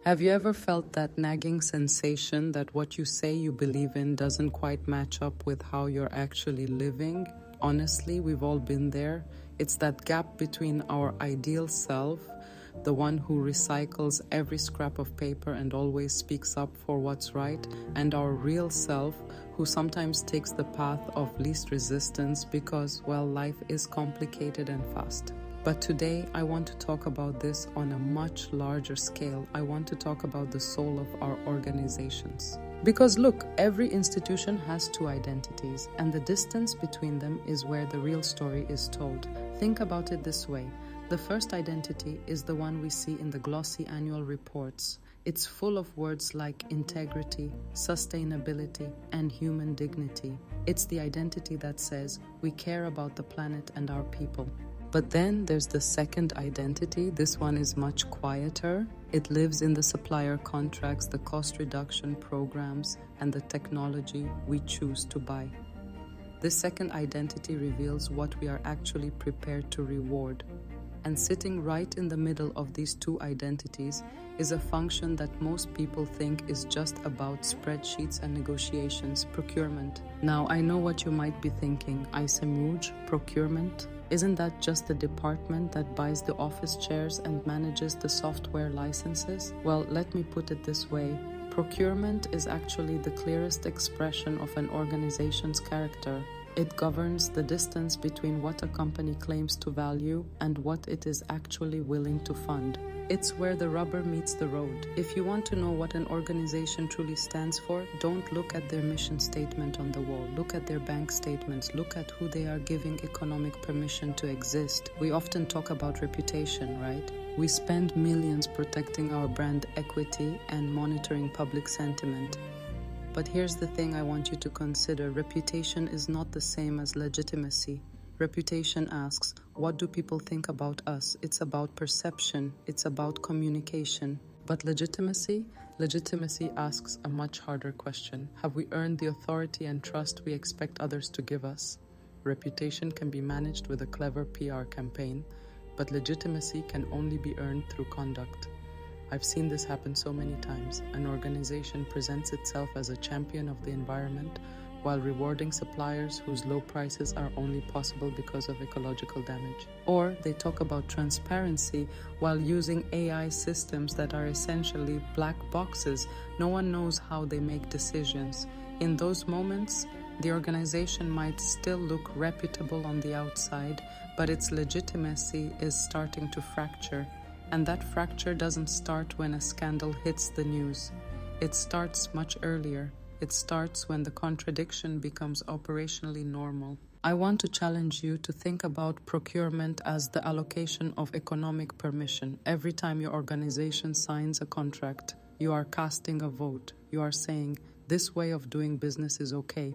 Have you ever felt that nagging sensation that what you say you believe in doesn't quite match up with how you're actually living? Honestly, we've all been there. It's that gap between our ideal self, the one who recycles every scrap of paper and always speaks up for what's right, and our real self, who sometimes takes the path of least resistance because, well, life is complicated and fast. But today, I want to talk about this on a much larger scale. I want to talk about the soul of our organizations. Because look, every institution has two identities, and the distance between them is where the real story is told. Think about it this way. The first identity is the one we see in the glossy annual reports. It's full of words like integrity, sustainability, and human dignity. It's the identity that says we care about the planet and our people. But then there's the second identity. This one is much quieter. It lives in the supplier contracts, the cost reduction programs, and the technology we choose to buy. This second identity reveals what we are actually prepared to reward. And sitting right in the middle of these two identities is a function that most people think is just about spreadsheets and negotiations, procurement. Now, I know what you might be thinking. Ayşe Müge, procurement? Isn't that just the department that buys the office chairs and manages the software licenses? Well, let me put it this way. Procurement is actually the clearest expression of an organization's character. It governs the distance between what a company claims to value and what it is actually willing to fund. It's where the rubber meets the road. If you want to know what an organization truly stands for, don't look at their mission statement on the wall. Look at their bank statements. Look at who they are giving economic permission to exist. We often talk about reputation, right? We spend millions protecting our brand equity and monitoring public sentiment. But here's the thing I want you to consider. Reputation is not the same as legitimacy. Reputation asks, what do people think about us? It's about perception. It's about communication. But legitimacy asks a much harder question. Have we earned the authority and trust we expect others to give us? Reputation can be managed with a clever PR campaign, but legitimacy can only be earned through conduct. I've seen this happen so many times. An organization presents itself as a champion of the environment while rewarding suppliers whose low prices are only possible because of ecological damage. Or they talk about transparency while using AI systems that are essentially black boxes. No one knows how they make decisions. In those moments, the organization might still look reputable on the outside, but its legitimacy is starting to fracture. And that fracture doesn't start when a scandal hits the news. It starts much earlier. It starts when the contradiction becomes operationally normal. I want to challenge you to think about procurement as the allocation of economic permission. Every time your organization signs a contract, you are casting a vote. You are saying, this way of doing business is okay.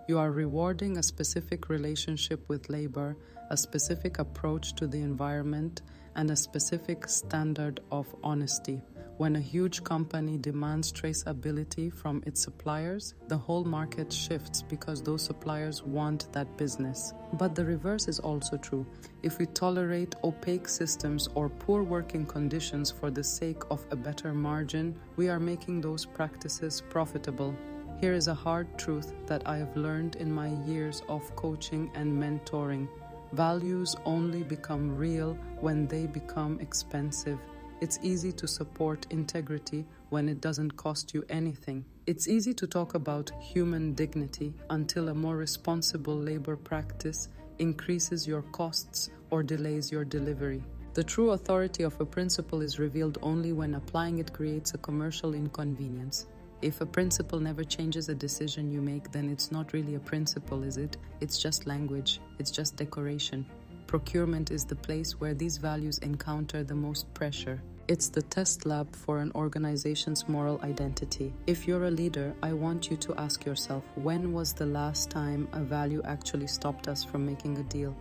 You are rewarding a specific relationship with labor, a specific approach to the environment, and a specific standard of honesty. When a huge company demands traceability from its suppliers, the whole market shifts because those suppliers want that business. But the reverse is also true. If we tolerate opaque systems or poor working conditions for the sake of a better margin, we are making those practices profitable. Here is a hard truth that I have learned in my years of coaching and mentoring. Values only become real when they become expensive. It's easy to support integrity when it doesn't cost you anything. It's easy to talk about human dignity until a more responsible labor practice increases your costs or delays your delivery. The true authority of a principle is revealed only when applying it creates a commercial inconvenience. If a principle never changes a decision you make, then it's not really a principle, is it? It's just language. It's just decoration. Procurement is the place where these values encounter the most pressure. It's the test lab for an organization's moral identity. If you're a leader, I want you to ask yourself, when was the last time a value actually stopped us from making a deal?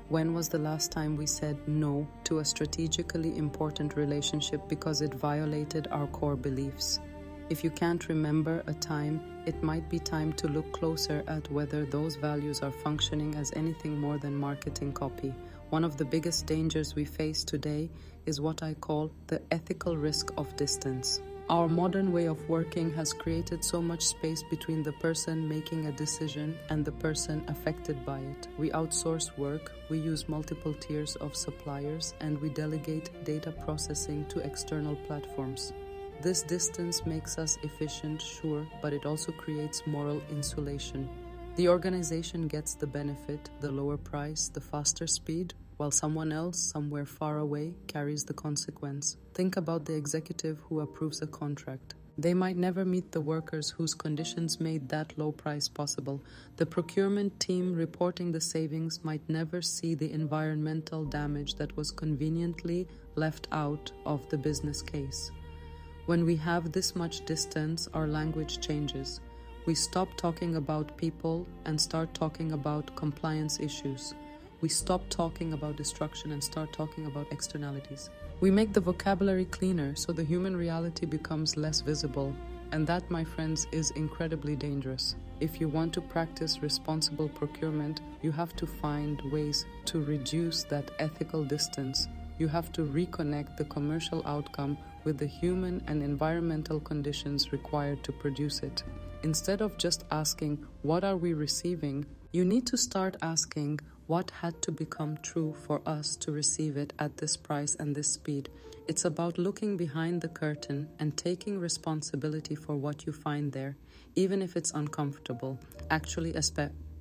When was the last time we said no to a strategically important relationship because it violated our core beliefs? If you can't remember a time, it might be time to look closer at whether those values are functioning as anything more than marketing copy. One of the biggest dangers we face today is what I call the ethical risk of distance. Our modern way of working has created so much space between the person making a decision and the person affected by it. We outsource work, we use multiple tiers of suppliers, and we delegate data processing to external platforms. This distance makes us efficient, sure, but it also creates moral insulation. The organization gets the benefit, the lower price, the faster speed, while someone else, somewhere far away, carries the consequence. Think about the executive who approves a contract. They might never meet the workers whose conditions made that low price possible. The procurement team reporting the savings might never see the environmental damage that was conveniently left out of the business case. When we have this much distance, our language changes. We stop talking about people and start talking about compliance issues. We stop talking about destruction and start talking about externalities. We make the vocabulary cleaner so the human reality becomes less visible. And that, my friends, is incredibly dangerous. If you want to practice responsible procurement, you have to find ways to reduce that ethical distance. You have to reconnect the commercial outcome with the human and environmental conditions required to produce it. Instead of just asking, what are we receiving? You need to start asking, what had to become true for us to receive it at this price and this speed? It's about looking behind the curtain and taking responsibility for what you find there, even if it's uncomfortable, actually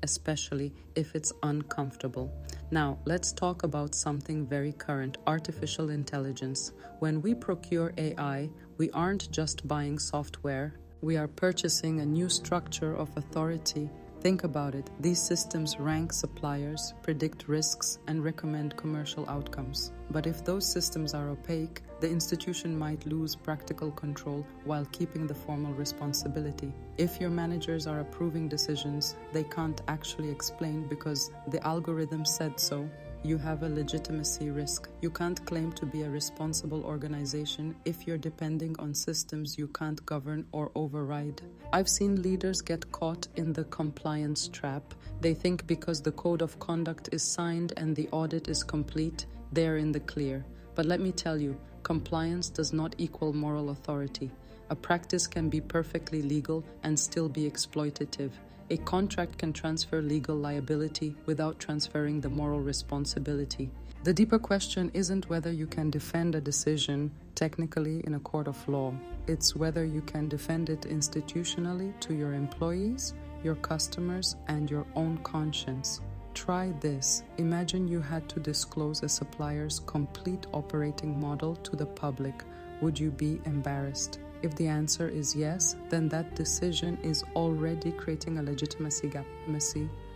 especially if it's uncomfortable. Now, let's talk about something very current, artificial intelligence. When we procure AI, we aren't just buying software, we are purchasing a new structure of authority. Think about it. These systems rank suppliers, predict risks, and recommend commercial outcomes. But if those systems are opaque, the institution might lose practical control while keeping the formal responsibility. If your managers are approving decisions they can't actually explain because the algorithm said so, you have a legitimacy risk. You can't claim to be a responsible organization if you're depending on systems you can't govern or override. I've seen leaders get caught in the compliance trap. They think because the code of conduct is signed and the audit is complete, they're in the clear. But let me tell you, compliance does not equal moral authority. A practice can be perfectly legal and still be exploitative. A contract can transfer legal liability without transferring the moral responsibility. The deeper question isn't whether you can defend a decision technically in a court of law. It's whether you can defend it institutionally to your employees, your customers, and your own conscience. Try this. Imagine you had to disclose a supplier's complete operating model to the public. Would you be embarrassed? If the answer is yes, then that decision is already creating a legitimacy gap.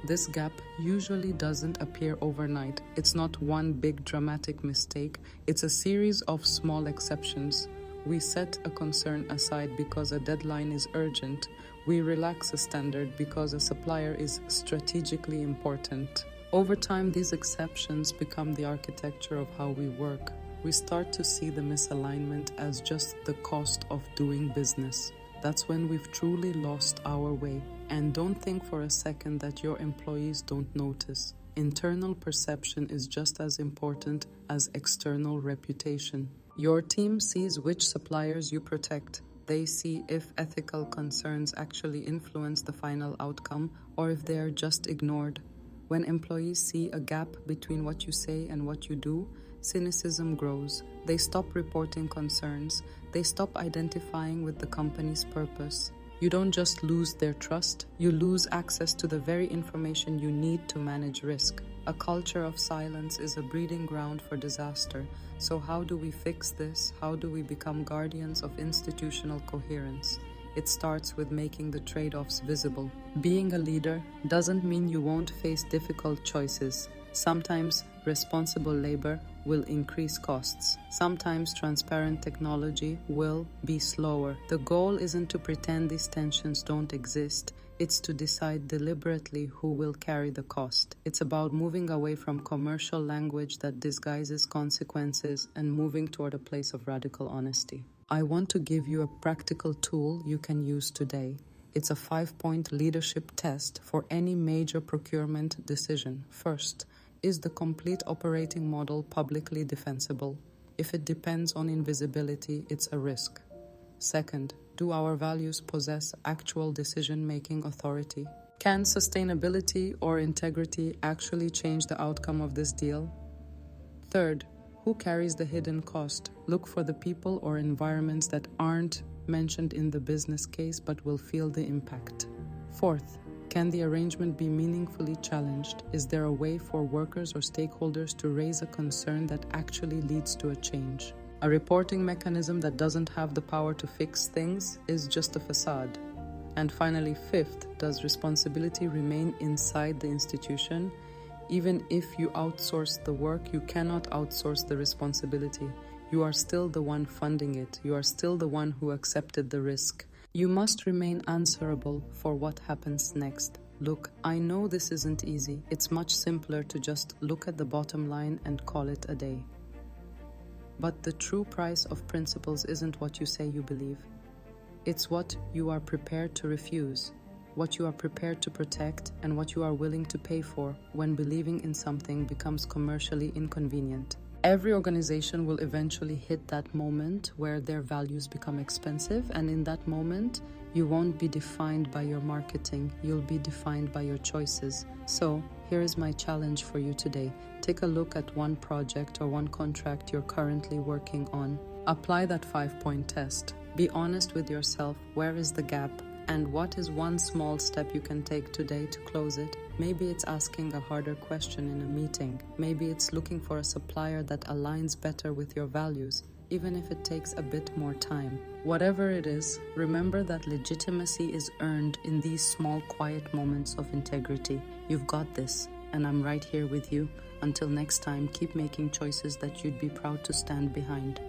This gap usually doesn't appear overnight. It's not one big dramatic mistake. It's a series of small exceptions. We set a concern aside because a deadline is urgent. We relax a standard because a supplier is strategically important. Over time, these exceptions become the architecture of how we work. We start to see the misalignment as just the cost of doing business. That's when we've truly lost our way. And don't think for a second that your employees don't notice. Internal perception is just as important as external reputation. Your team sees which suppliers you protect. They see if ethical concerns actually influence the final outcome or if they are just ignored. When employees see a gap between what you say and what you do, cynicism grows. They stop reporting concerns. They stop identifying with the company's purpose. You don't just lose their trust, you lose access to the very information you need to manage risk. A culture of silence is a breeding ground for disaster. So how do we fix this? How do we become guardians of institutional coherence? It starts with making the trade-offs visible. Being a leader doesn't mean you won't face difficult choices. Sometimes responsible labor will increase costs. Sometimes transparent technology will be slower. The goal isn't to pretend these tensions don't exist. It's to decide deliberately who will carry the cost. It's about moving away from commercial language that disguises consequences and moving toward a place of radical honesty. I want to give you a practical tool you can use today. It's a 5-point leadership test for any major procurement decision. First, is the complete operating model publicly defensible? If it depends on invisibility, it's a risk. Second, do our values possess actual decision-making authority? Can sustainability or integrity actually change the outcome of this deal? Third, who carries the hidden cost? Look for the people or environments that aren't mentioned in the business case but will feel the impact. Fourth, can the arrangement be meaningfully challenged? Is there a way for workers or stakeholders to raise a concern that actually leads to a change? A reporting mechanism that doesn't have the power to fix things is just a facade. And finally, fifth, does responsibility remain inside the institution? Even if you outsource the work, you cannot outsource the responsibility. You are still the one funding it. You are still the one who accepted the risk. You must remain answerable for what happens next. Look, I know this isn't easy. It's much simpler to just look at the bottom line and call it a day. But the true price of principles isn't what you say you believe. It's what you are prepared to refuse, what you are prepared to protect, and what you are willing to pay for when believing in something becomes commercially inconvenient. Every organization will eventually hit that moment where their values become expensive, and in that moment, you won't be defined by your marketing, you'll be defined by your choices. So, here is my challenge for you today. Take a look at one project or one contract you're currently working on. Apply that 5-point test. Be honest with yourself. Where is the gap? And what is one small step you can take today to close it? Maybe it's asking a harder question in a meeting. Maybe it's looking for a supplier that aligns better with your values, even if it takes a bit more time. Whatever it is, remember that legitimacy is earned in these small, quiet moments of integrity. You've got this, and I'm right here with you. Until next time, keep making choices that you'd be proud to stand behind.